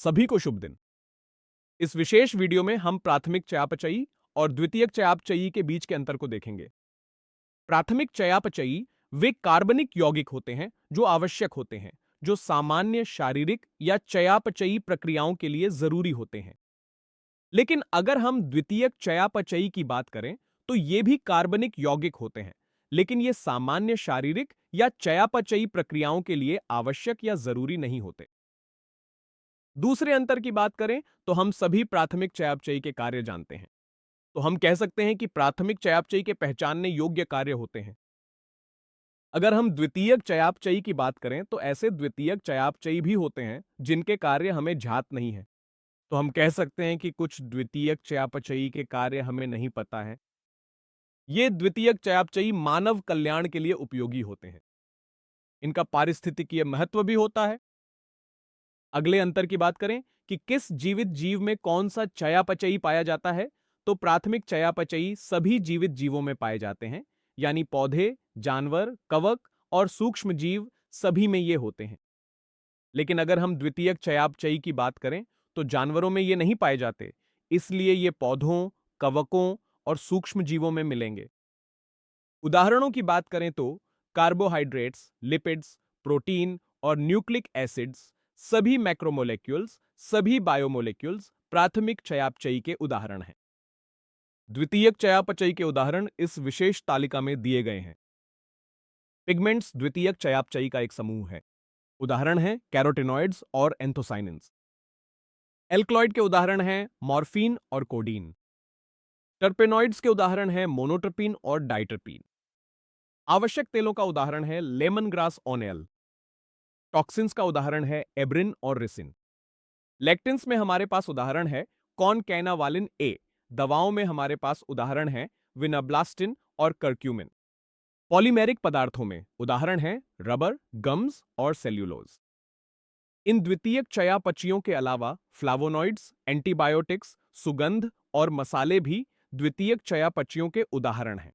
सभी को शुभ दिन। इस विशेष वीडियो में हम प्राथमिक चयापचयी और द्वितीयक चयापचयी के बीच के अंतर को देखेंगे। प्राथमिक चयापचयी वे कार्बनिक यौगिक होते हैं जो आवश्यक होते हैं, जो सामान्य शारीरिक या चयापचयी प्रक्रियाओं के लिए जरूरी होते हैं। लेकिन अगर हम द्वितीयक चयापचयी की बात करें तो ये भी कार्बनिक यौगिक होते हैं, लेकिन ये सामान्य शारीरिक या चयापचयी प्रक्रियाओं के लिए आवश्यक या जरूरी नहीं होते। दूसरे अंतर की बात करें तो हम सभी प्राथमिक चयापचयी के कार्य जानते हैं। तो हम कह सकते हैं कि प्राथमिक चयापचयी के पहचानने योग्य कार्य होते हैं। अगर हम द्वितीयक चयापचयी की बात करें तो ऐसे द्वितीयक चयापचयी भी होते हैं जिनके कार्य हमें ज्ञात नहीं है। तो हम कह सकते हैं कि कुछ द्वितीयक चयापचयी के कार्य हमें नहीं पता है। ये द्वितीयक चयापचयी मानव कल्याण के लिए उपयोगी होते हैं। इनका पारिस्थितिकीय महत्व भी होता है। अगले अंतर की बात करें कि किस जीवित जीव में कौन सा चयापचयी पाया जाता है, तो प्राथमिक चयापचयी सभी जीवित जीवों में पाए जाते हैं, यानी पौधे, जानवर, कवक और सूक्ष्म जीव सभी में ये होते हैं। लेकिन अगर हम द्वितीयक चयापचयी की बात करें तो जानवरों में ये नहीं पाए जाते, इसलिए ये पौधों, कवकों और सूक्ष्म जीवों में मिलेंगे। उदाहरणों की बात करें तो कार्बोहाइड्रेट्स, लिपिड्स, प्रोटीन और न्यूक्लिक एसिड्स, सभी मैक्रोमोलेक्यूल्स, सभी बायोमोलेक्यूल्स प्राथमिक चयापचयी के उदाहरण हैं। द्वितीयक चयापचयी के उदाहरण इस विशेष तालिका में दिए गए हैं। पिगमेंट्स द्वितीयक चयापचयी का एक समूह है। उदाहरण हैं कैरोटिनॉइड्स और एंथोसाइनिन्स। एल्कलॉइड के उदाहरण हैं मॉर्फिन और कोडीन। टर्पेनॉइड्स के उदाहरण हैं मोनोट्रपीन और डाइटरपीन। आवश्यक तेलों का उदाहरण है लेमन ग्रास ऑनेल। टॉक्सिन्स का उदाहरण है एब्रिन और रिसिन। लेक्टिन्स में हमारे पास उदाहरण है कॉनकैनावालिन ए। दवाओं में हमारे पास उदाहरण है विनाब्लास्टिन और कर्क्यूमिन। पॉलीमेरिक पदार्थों में उदाहरण है रबर, गम्स और सेल्यूलोज। इन द्वितीयक चयापचयियों के अलावा फ्लावोनॉइड्स, एंटीबायोटिक्स, सुगंध और मसाले भी द्वितीयक चयापचयियों के उदाहरण हैं।